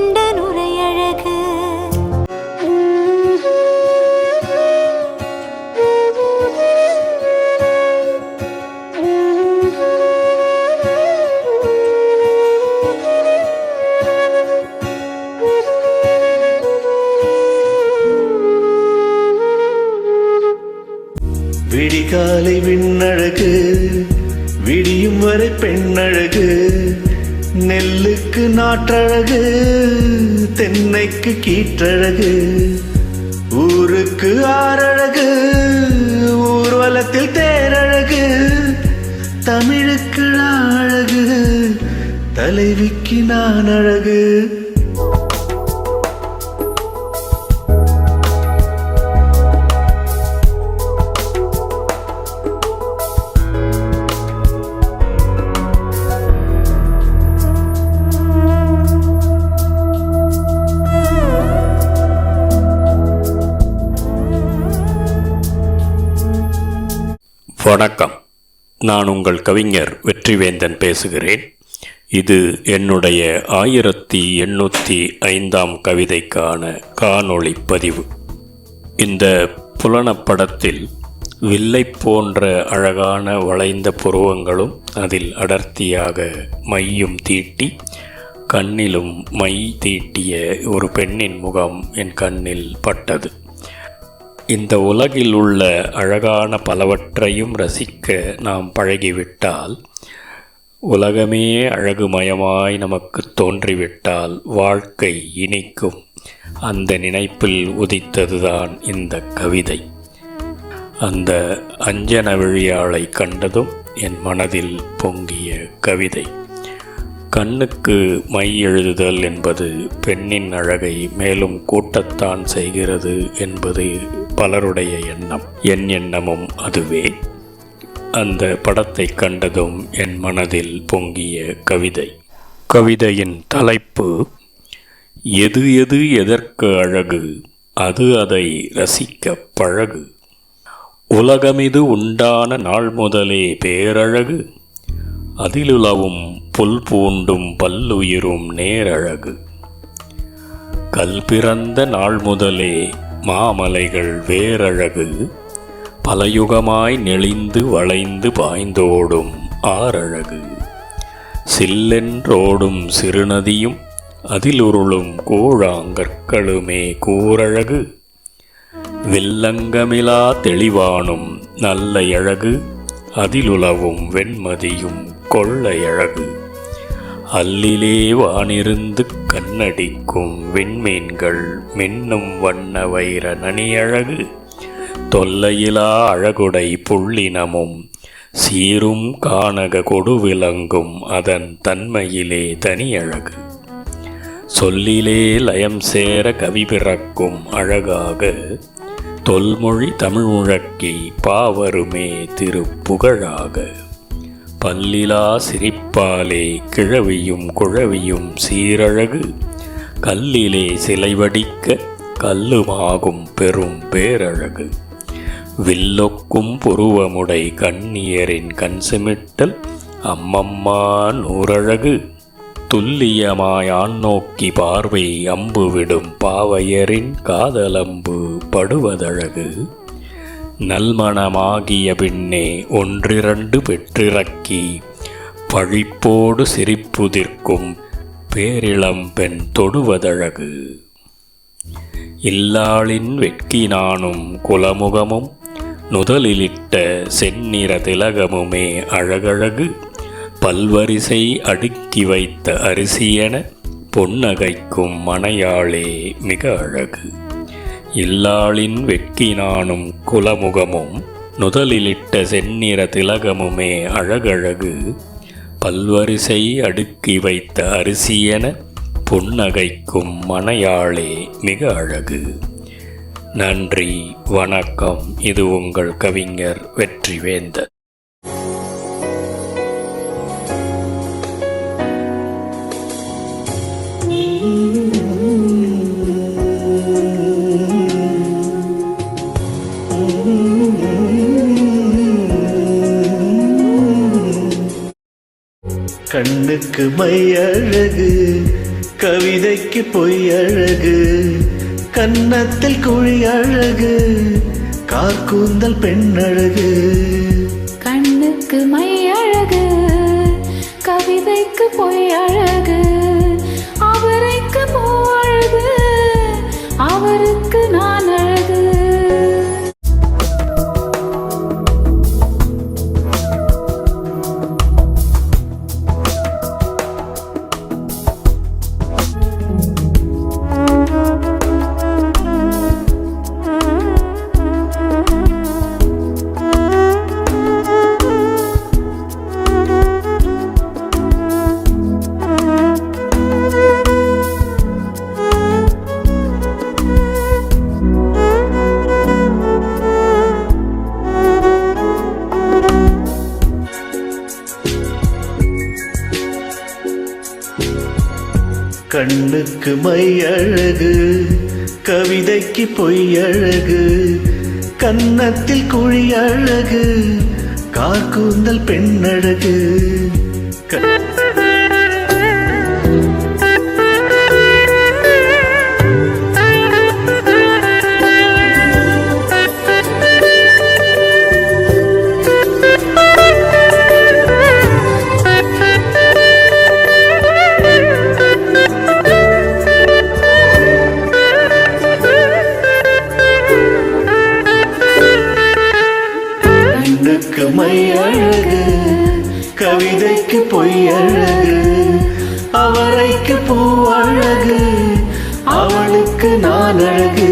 கொண்ட நுரையழகு. விடிகாலை விண்ணழகு, விடியும் வரை பெண்ணழகு, நெல்லுக்கு நாற்றழகு, தென்னைக்கு கீற்றழகு, ஊருக்கு ஆறழகு, ஊர்வலத்தில் தேரழகு, தமிழுக்கு அழகு, தலைவிக்கு நான் அழகு. வணக்கம். நான் உங்கள் கவிஞர் வெற்றிவேந்தன் பேசுகிறேன். இது என்னுடைய 1805ஆம் கவிதைக்கான காணொளி பதிவு. இந்த புலனப்படத்தில் வில்லை போன்ற அழகான வளைந்த புருவங்களும் அதில் அடர்த்தியாக மையும் தீட்டி கண்ணிலும் மை தீட்டிய ஒரு பெண்ணின் முகம் என் கண்ணில் பட்டது. இந்த உலகில் உள்ள அழகான பலவற்றையும் ரசிக்க நாம் பழகிவிட்டால், உலகமே அழகுமயமாய் நமக்கு தோன்றிவிட்டால் வாழ்க்கை இனிக்கும். அந்த நினைப்பில் உதித்ததுதான் இந்த கவிதை. அந்த அஞ்சன விழியாளை கண்டதும் என் மனதில் பொங்கிய கவிதை. கண்ணுக்கு மை எழுதுதல் என்பது பெண்ணின் அழகை மேலும் கூட்டத்தான் செய்கிறது என்பது பலருடைய எண்ணம். என் எண்ணமும் அதுவே. அந்த படத்தை கண்டதும் என் மனதில் பொங்கிய கவிதை. கவிதையின் தலைப்பு, எது எது எதற்கு அழகு, அது அதை ரசிக்க பழகு. உலகமிது உண்டான நாள் முதலே பேரழகு, அதிலுலவும் புல் பூண்டும் பல்லுயிரும் நேரழகு. கல் பிறந்த நாள் முதலே மாமலைகள் வேரழகு, பலயுகமாய் நெளிந்து வளைந்து பாய்ந்தோடும் ஆரழகு. சில்லென்றோடும் சிறுநதியும் அதிலுருளும் கூழாங்கற்களுமே கூரழகு. வெல்லங்கமிலா தெளிவானும் நல்ல அழகு, அதிலுலவும் வெண்மதியும் கொள்ளையழகு. அல்லிலே வானிருந்து கண்ணடிக்கும் விண்மீன்கள் மின்னும் வண்ண வைர நனியழகு. தொல்லையிலா அழகுடை புள்ளினமும் சீரும் கானக கொடுவிலங்கும் அதன் தன்மையிலே தனியழகு. சொல்லிலே லயம் சேர கவி பிறக்கும் அழகாக, தொல்மொழி தமிழ் முழக்கி பாவருமே திருப்புகழாக. பல்லிலா சிரிப்பாலே கிழவியும் குழவியும் சீரழகு, கல்லிலே சிலை வடிக்க கல்லுமாகும் பெரும் பேரழகு. வில்லொக்கும் புருவமுடை கண்ணியரின் கண் சிமிட்டல் அம்மம்மா நூறழகு. துல்லியமாய் ஆண் நோக்கி பார்வை அம்பு விடும் பாவையரின் காதலம்பு படுவதழகு. நல்மணமாகிய பின்னே ஒன்றிரண்டு பெற்றிறக்கி பழிப்போடு சிரிப்புதிர்க்கும் பேரிளம் பெண் தொடுவதழகு. இல்லாளின் வெட்கினானும் குலமுகமும் நுதலிலிட்ட செந்நிற திலகமுமே அழகழகு. பல்வரிசை அடுக்கி வைத்த அரிசியென பொன்னகைக்கும் மனையாளே மிக அழகு. இல்லாளின் வெட்கினானும் குலமுகமும் நுதலிலிட்ட செந்நிற திலகமுமே அழகழகு. பல்வரிசை அடுக்கி வைத்த அரிசியென பொன்னகைக்கும் மனையாளே மிக அழகு. நன்றி, வணக்கம். இது உங்கள் கவிஞர் வெற்றிவேந்தன். கண்ணுக்கு மை அழகு, கவிதைக்கு பொய் அழகு, கன்னத்தில் குழி அழகு, கார்கூந்தல் பெண் அழகு. கண்ணுக்கு மை அழகு, கவிதைக்கு பொய் அழகு, அவரைக்கு பூ அழகு, அவருக்கு நான் அழகு. கண்ணுக்கு மை அழகு, கவிதைக்கு பொய் அழகு, கன்னத்தில் குழி அழகு, கார்கூந்தல் பெண் அழகு. கண்ணுக்கு மை அழகு, கவிதைக்கு பொய் அழகு, அவரைக்கு பூ அழகு, அவளுக்கு நான் அழகு.